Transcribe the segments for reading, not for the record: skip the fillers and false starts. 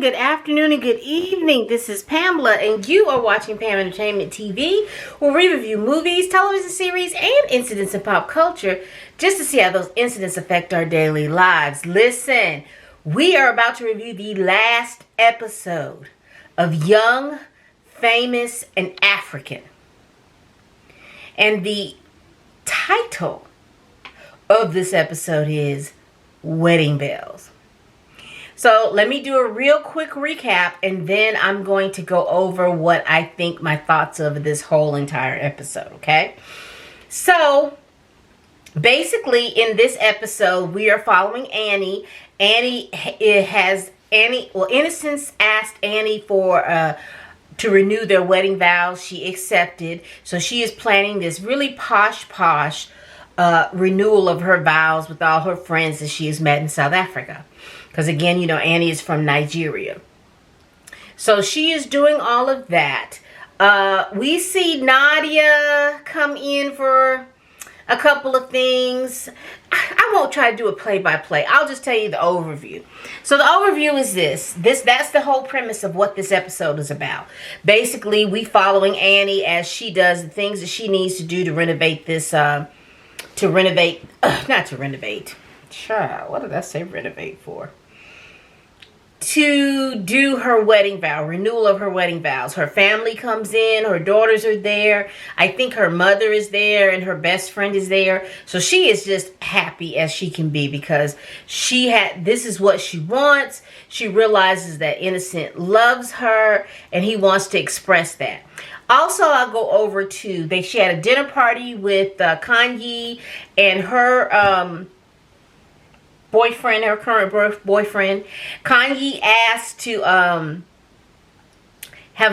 good afternoon, and good evening. This is Pamela, and you are watching Pam Entertainment TV, where we review movies, television series, and incidents in pop culture just to see how those incidents affect our daily lives. Listen, we are about to review the last episode of Young, Famous, and African. And the title of this episode is Wedding Bells. So let me do a real quick recap, and then I'm going to go over what I think my thoughts of this whole entire episode, okay? So basically in this episode, we are following Annie. Innocence asked Annie for to renew their wedding vows. She accepted. So she is planning this really posh renewal of her vows with all her friends that she has met in South Africa. Because again, you know, Annie is from Nigeria. So she is doing all of that. We see Nadia come in for a couple of things. I won't try to do a play-by-play. I'll just tell you the overview. So the overview is that's the whole premise of what this episode is about. Basically, we following Annie as she does the things that she needs to do to renovate this, not to renovate. Child, what did I say renovate for? To do her wedding vow, renewal of her wedding vows. Her family comes in, her daughters are there. I think her mother is there and her best friend is there. So she is just happy as she can be because this is what she wants. She realizes that Innocent loves her and he wants to express that. Also, I'll go over to, she had a dinner party with Kanye and her boyfriend, her current boyfriend. Kanye asked to have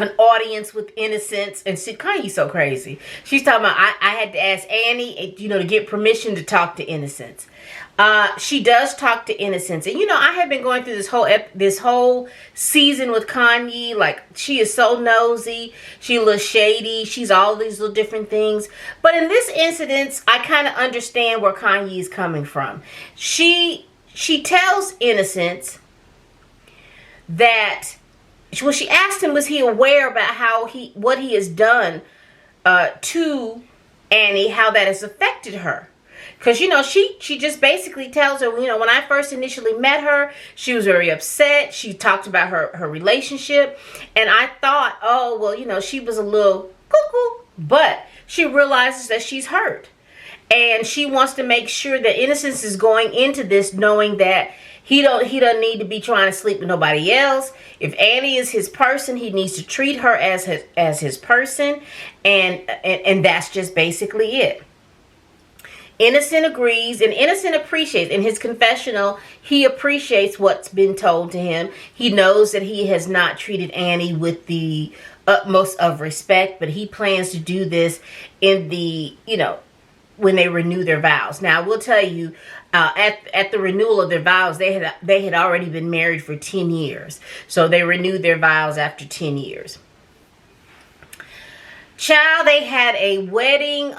an audience with Innocence, and see, Kanye's so crazy. She's talking about I had to ask Annie, you know, to get permission to talk to Innocence. She does talk to Innocence, and you know, I have been going through this whole season with Kanye. Like, she is so nosy, she a little shady, she's all these little different things. But in this incident, I kind of understand where Kanye is coming from. She tells Innocence that when she asked him, was he aware about what he has done to Annie, how that has affected her. Because, you know, she just basically tells her, you know, when I first initially met her, she was very upset. She talked about her relationship. And I thought, oh, well, you know, she was a little cuckoo. But she realizes that she's hurt. And she wants to make sure that Innocence is going into this knowing that he doesn't need to be trying to sleep with nobody else. If Annie is his person, he needs to treat her as his person. And that's just basically it. Innocent agrees, and Innocent appreciates. In his confessional, he appreciates what's been told to him. He knows that he has not treated Annie with the utmost of respect, but he plans to do this in the, you know, when they renew their vows. Now, I will tell you, at the renewal of their vows, they had already been married for 10 years. So they renewed their vows after 10 years. Child, they had a wedding,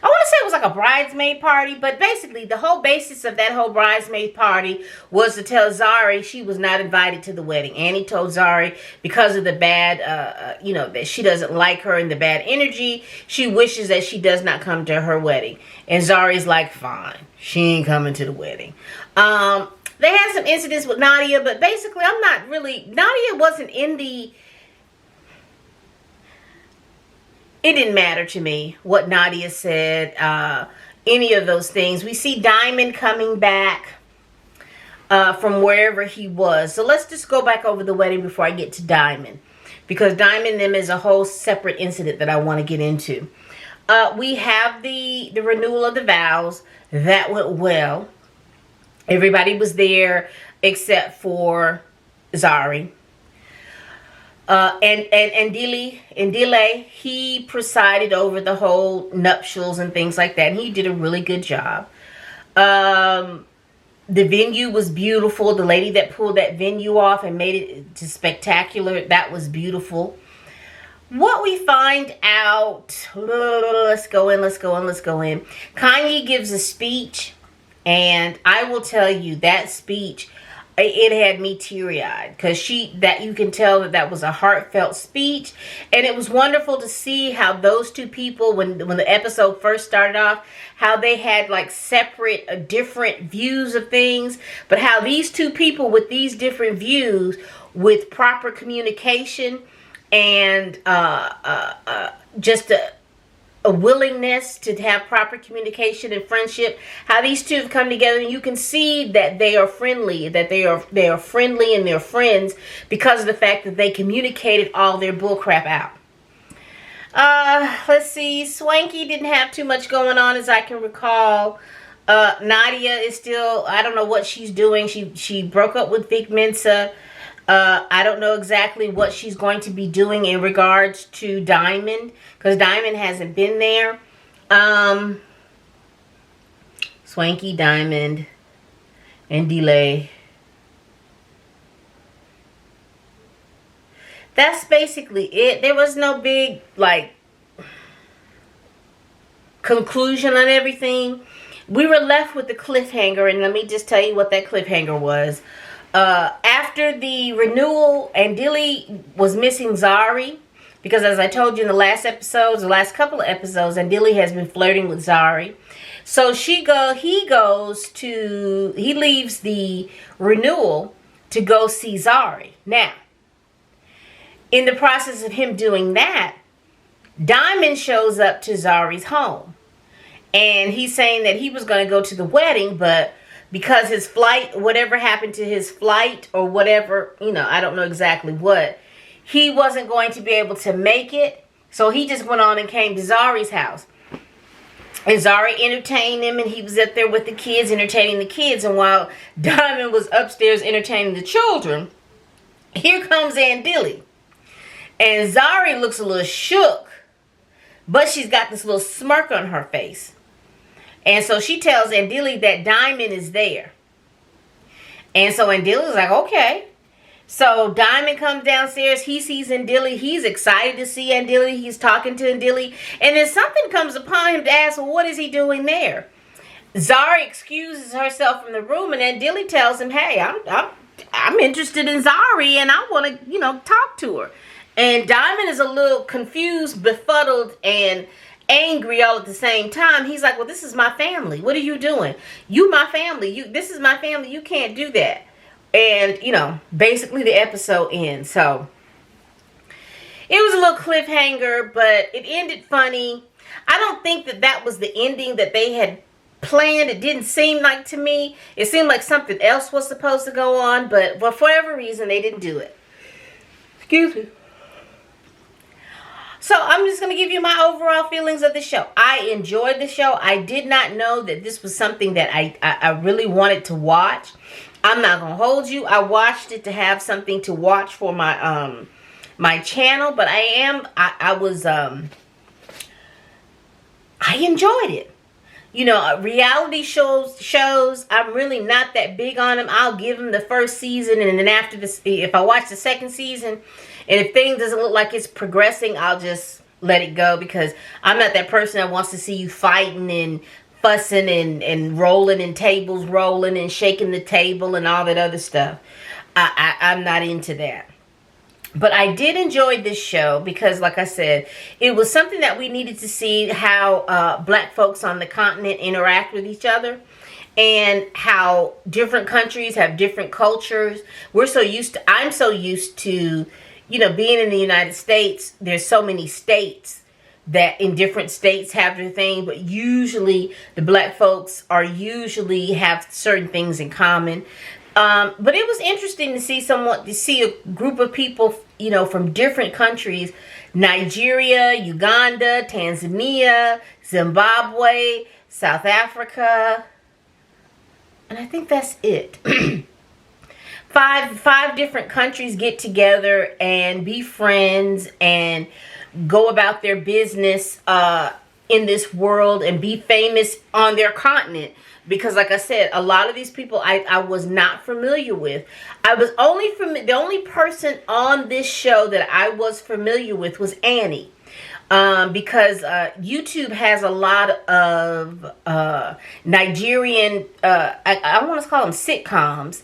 I want to say it was like a bridesmaid party, but basically the whole basis of that whole bridesmaid party was to tell Zari she was not invited to the wedding. Annie told Zari because of the bad, you know, that she doesn't like her and the bad energy, she wishes that she does not come to her wedding. And Zari's like, fine, she ain't coming to the wedding. They had some incidents with Nadia, but basically Nadia wasn't in the... It didn't matter to me what Nadia said, any of those things. We see Diamond coming back from wherever he was. So let's just go back over the wedding before I get to Diamond. Because Diamond and them is a whole separate incident that I want to get into. We have the renewal of the vows. That went well. Everybody was there except for Zari. And Dile, he presided over the whole nuptials and things like that. And he did a really good job. The venue was beautiful. The lady that pulled that venue off and made it to spectacular, that was beautiful. What we find out, let's go in. Kanye gives a speech And I will tell you, that speech, it had me teary-eyed, because you can tell that was a heartfelt speech. And it was wonderful to see how those two people, when the episode first started off, how they had like separate different views of things, but how these two people with these different views, with proper communication and just a willingness to have proper communication and friendship, how these two have come together, and you can see that they are friendly, that they are friendly and they're friends because of the fact that they communicated all their bullcrap out. Let's see, Swanky didn't have too much going on as I can recall. Nadia is still, I don't know what she's doing. She broke up with Vic Mensa. I don't know exactly what she's going to be doing in regards to Diamond, because Diamond hasn't been there. Swanky, Diamond, and Delay. That's basically it. There was no big, like, conclusion on everything. We were left with the cliffhanger, and let me just tell you what that cliffhanger was. After the renewal, and Dilly was missing Zari, because as I told you in the last couple of episodes, and Dilly has been flirting with Zari. So he leaves the renewal to go see Zari. Now, in the process of him doing that, Diamond shows up to Zari's home. And he's saying that he was going to go to the wedding, but because his flight, whatever happened to his flight or whatever, I don't know exactly what, he wasn't going to be able to make it. So he just went on and came to Zari's house. And Zari entertained him, and he was up there with the kids, entertaining the kids. And while Diamond was upstairs entertaining the children, here comes Aunt Dilly. And Zari looks a little shook, but she's got this little smirk on her face. And so she tells Aunt Dilly that Diamond is there. And so Aunt Dilly's like, okay. So Diamond comes downstairs. He sees Aunt Dilly. He's excited to see Aunt Dilly. He's talking to Aunt Dilly. And then something comes upon him to ask, well, what is he doing there? Zari excuses herself from the room, and Aunt Dilly tells him, hey, I'm interested in Zari, and I want to, talk to her. And Diamond is a little confused, befuddled, and angry all at the same time. He's like, well, this is my family. What are you doing? You my family. This is my family. You can't do that. And, basically the episode ends. So it was a little cliffhanger, but it ended funny. I don't think that was the ending that they had planned. It didn't seem like to me. It seemed like something else was supposed to go on, but for whatever reason, they didn't do it. Excuse me. So I'm just going to give you my overall feelings of the show. I enjoyed the show. I did not know that this was something that I really wanted to watch. I'm not going to hold you. I watched it to have something to watch for my my channel, but I enjoyed it. Reality shows, I'm really not that big on them. I'll give them the first season, and then after this, if I watch the second season, and if things doesn't look like it's progressing, I'll just let it go, because I'm not that person that wants to see you fighting and fussing and rolling, and tables rolling and shaking the table and all that other stuff. I'm not into that. But I did enjoy this show because, like I said, it was something that we needed to see, how black folks on the continent interact with each other, and how different countries have different cultures. I'm so used to, being in the United States. There's so many states that in different states have their thing, but usually the black folks have certain things in common. But it was interesting to see a group of people, from different countries: Nigeria, Uganda, Tanzania, Zimbabwe, South Africa, and I think that's it. Five different countries get together and be friends and go about their business in this world and be famous on their continent. Because, like I said, a lot of these people I was not familiar with. The only person on this show that I was familiar with was Annie. because YouTube has a lot of Nigerian, I want to call them sitcoms,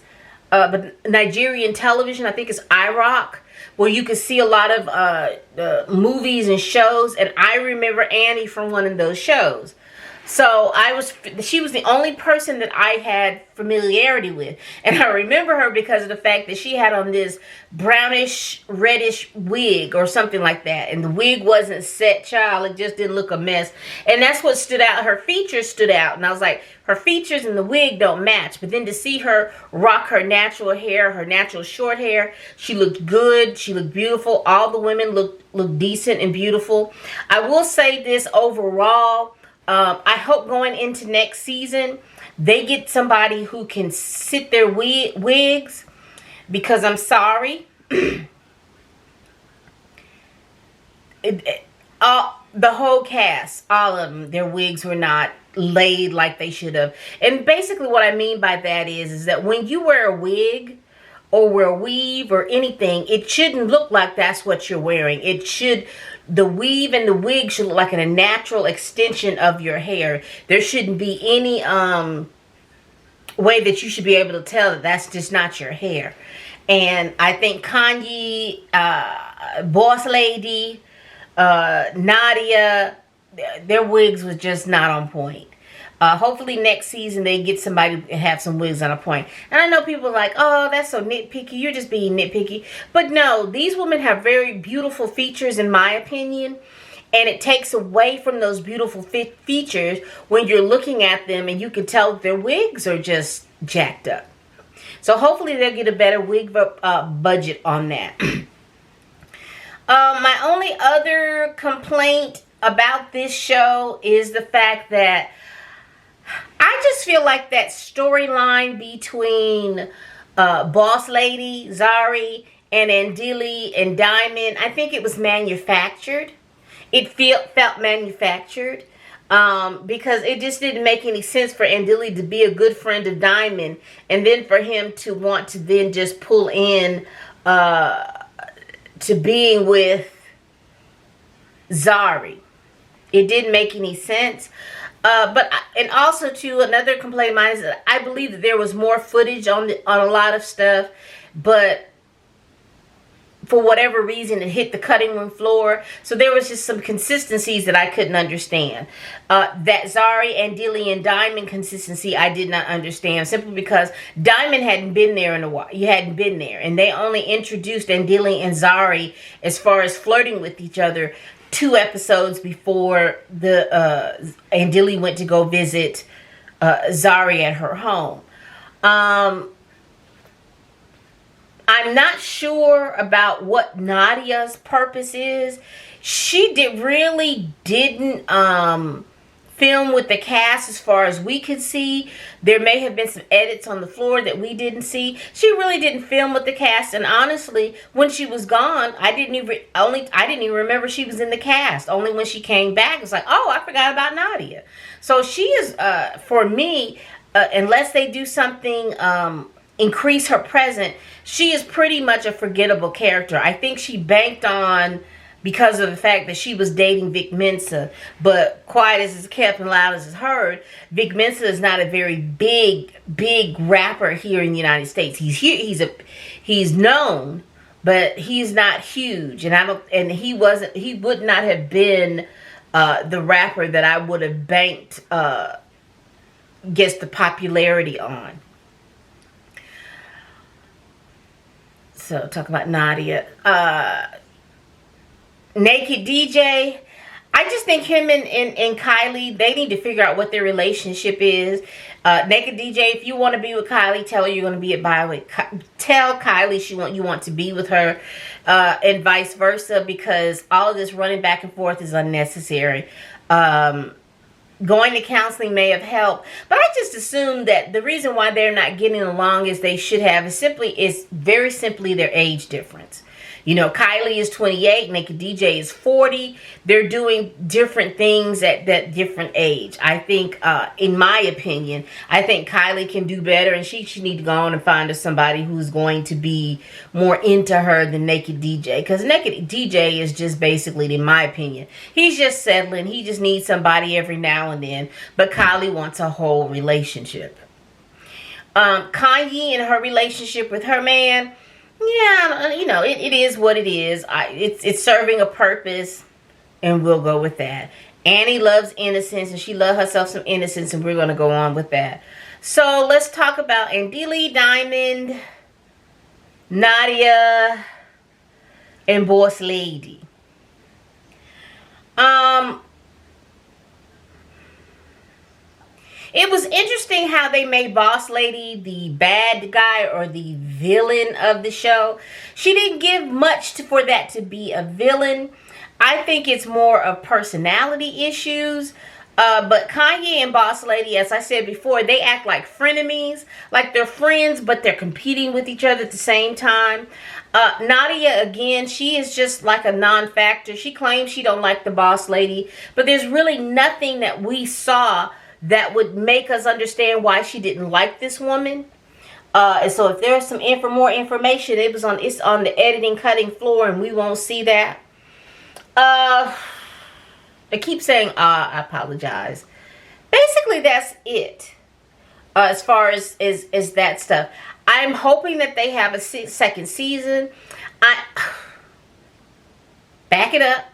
but Nigerian television, I think it's IROC, where you can see a lot of movies and shows, and I remember Annie from one of those shows. So she was the only person that I had familiarity with. And I remember her because of the fact that she had on this brownish, reddish wig or something like that. And the wig wasn't set, child. It just didn't look a mess. And that's what stood out. Her features stood out. And I was like, her features and the wig don't match. But then to see her rock her natural hair, her natural short hair, she looked good. She looked beautiful. All the women looked decent and beautiful. I will say this overall. I hope going into next season, they get somebody who can sit their wigs, because I'm sorry. The whole cast, all of them, their wigs were not laid like they should have. And basically what I mean by that is that when you wear a wig or wear a weave or anything, it shouldn't look like that's what you're wearing. It should... The weave and the wig should look like a natural extension of your hair. There shouldn't be any way that you should be able to tell that that's just not your hair. And I think Kanye, Boss Lady, Nadia, their wigs was just not on point. Hopefully next season they get somebody and have some wigs on a point. And I know people are like, oh, that's so nitpicky. You're just being nitpicky. But no, these women have very beautiful features in my opinion. And it takes away from those beautiful features when you're looking at them and you can tell that their wigs are just jacked up. So hopefully they'll get a better wig budget on that. My only other complaint about this show is the fact that I just feel like that storyline between Boss Lady, Zari, and Andili and Diamond, I think it was manufactured. It felt manufactured because it just didn't make any sense for Andili to be a good friend of Diamond and then for him to want to then just pull in to being with Zari. It didn't make any sense. And also too, another complaint of mine is that I believe that there was more footage on a lot of stuff, but for whatever reason it hit the cutting room floor. So there was just some consistencies that I couldn't understand. That Zari, Andili, and Diamond consistency I did not understand, simply because Diamond hadn't been there in a while. He hadn't been there, and they only introduced Andili and Zari as far as flirting with each other 2 episodes before the Andili went to go visit Zari at her home. I'm not sure about what Nadia's purpose is. She really didn't film with the cast as far as we could see. There may have been some edits on the floor that we didn't see. She really didn't film with the cast, and honestly, when she was gone, I didn't even remember she was in the cast. Only when she came back, it's like, oh, I forgot about Nadia. So she is, for me, unless they do something, increase her presence, she is pretty much a forgettable character. I think she banked on, because of the fact that she was dating Vic Mensa, but quiet as it's kept and loud as it's heard, Vic Mensa is not a very big rapper here in the United States. He's known, but he's not huge, and he would not have been the rapper that I would have banked the popularity on. So talk about Nadia. Naked DJ, I just think him and Kylie, they need to figure out what their relationship is. Naked DJ, if you want to be with Kylie, tell her you're going to be tell Kylie you want to be with her, and vice versa, because all of this running back and forth is unnecessary. Going to counseling may have helped, but I just assume that the reason why they're not getting along as they should have is very simply their age difference. You know, Kylie is 28, Naked DJ is 40. They're doing different things at that different age. I think, in my opinion, I think Kylie can do better, and she should need to go on and find her somebody who's going to be more into her than Naked DJ. Because Naked DJ is just basically, in my opinion, he's just settling. He just needs somebody every now and then. But Kylie wants a whole relationship. Kanye and her relationship with her man, yeah, you know, it is what it is. It's serving a purpose, and we'll go with that. Annie loves innocence, and she loves herself some innocence, and we're going to go on with that. So let's talk about Andili, Diamond, Nadia, and Boss Lady. It was interesting how they made Boss Lady the bad guy or the villain of the show. She didn't give much for that to be a villain. I think it's more of personality issues. But Kanye and Boss Lady, as I said before, they act like frenemies. Like they're friends, but they're competing with each other at the same time. Nadia, again, she is just like a non-factor. She claims she don't like the Boss Lady. But there's really nothing that we saw that would make us understand why she didn't like this woman. And so if there's some more information, it's on the editing cutting floor, and we won't see that. I keep saying I apologize. Basically, that's it. As far as that stuff, I'm hoping that they have a second season. Back it up.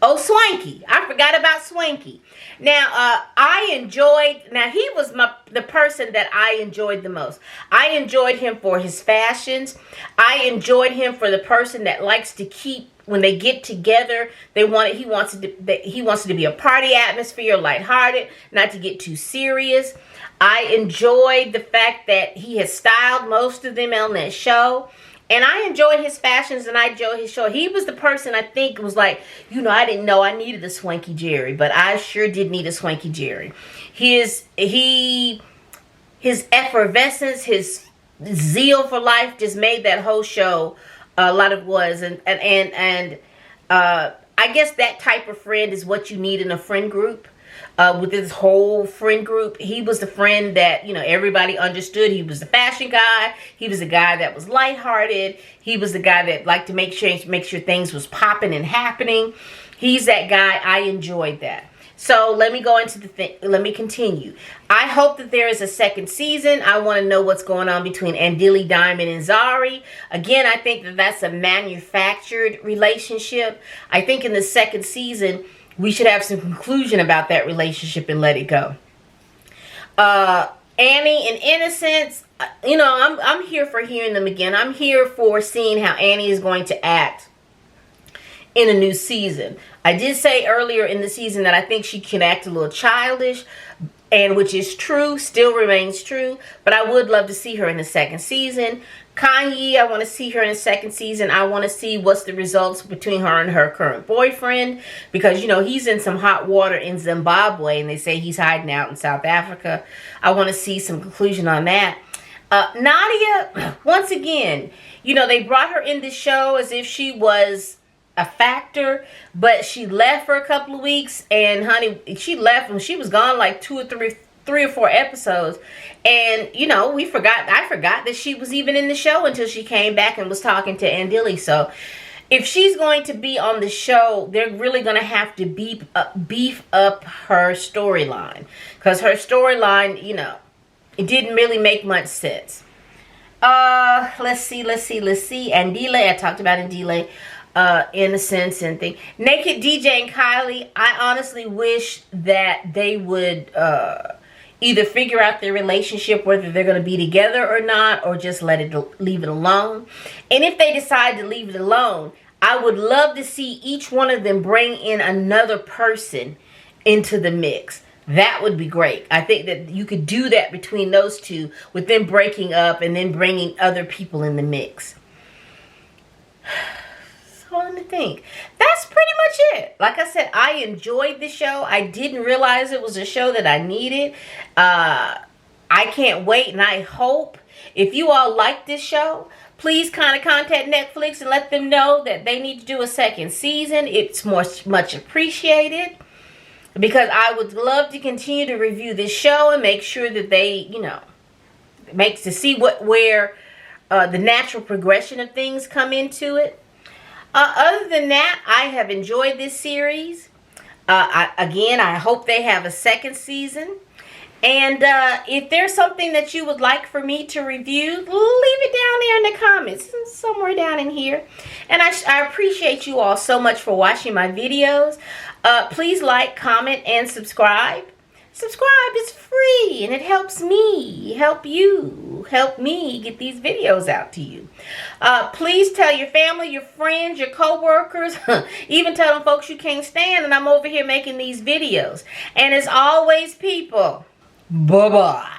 Oh, Swanky. I forgot about Swanky. Now, he was the person that I enjoyed the most. I enjoyed him for his fashions. I enjoyed him for the person that likes to keep, when they get together, he wants it to be a party atmosphere, lighthearted, not to get too serious. I enjoyed the fact that he has styled most of them on that show. And I enjoyed his fashions, and I enjoyed his show. He was the person I think was like, you know, I didn't know I needed a Swanky Jerry, but I sure did need a Swanky Jerry. His effervescence, his zeal for life just made that whole show a lot of was. And I guess that type of friend is what you need in a friend group. With this whole friend group, he was the friend that, you know, everybody understood. He was the fashion guy. He was the guy that was lighthearted. He was the guy that liked to make sure things was popping and happening. He's that guy. I enjoyed that. So let me go into let me continue. I hope that there is a second season. I want to know what's going on between Andili, Diamond, and Zari. Again, I think that that's a manufactured relationship. I think in the second season, we should have some conclusion about that relationship and let it go. Annie and Innocence, you know, I'm here for hearing them again. I'm here for seeing how Annie is going to act in a new season. I did say earlier in the season that I think she can act a little childish, and which is true, still remains true. But I would love to see her in the second season. Kanye, I want to see her in the second season. I want to see what's the results between her and her current boyfriend. Because, you know, he's in some hot water in Zimbabwe, and they say he's hiding out in South Africa. I want to see some conclusion on that. Nadia, once again, you know, they brought her in the show as if she was a factor, but she left for a couple of weeks, and honey, she left when she was gone like 2 or 3 or 4 episodes. And, you know, I forgot that she was even in the show until she came back and was talking to Andili. So if she's going to be on the show, they're really going to have to beef up her storyline. Because her storyline, you know, it didn't really make much sense. Let's see. Andile, I talked about Andile. Innocence and thing. Naked DJ and Kylie, I honestly wish that they would either figure out their relationship, whether they're going to be together or not, or just leave it alone. And if they decide to leave it alone, I would love to see each one of them bring in another person into the mix. That would be great. I think that you could do that between those two, with them breaking up and then bringing other people in the mix. Let me think. That's pretty much it. Like I said, I enjoyed the show. I didn't realize it was a show that I needed. I can't wait, and I hope if you all like this show, please kind of contact Netflix and let them know that they need to do a second season. It's much appreciated, because I would love to continue to review this show and make sure that they, you know, makes to see where the natural progression of things come into it. Other than that, I have enjoyed this series. Again, I hope they have a second season. And if there's something that you would like for me to review, leave it down there in the comments, somewhere down in here. And I appreciate you all so much for watching my videos. Please like, comment, and subscribe. Subscribe is free, and it helps me help me get these videos out to you. Please tell your family, your friends, your co-workers, even tell them folks you can't stand, and I'm over here making these videos. And as always, people, bye-bye.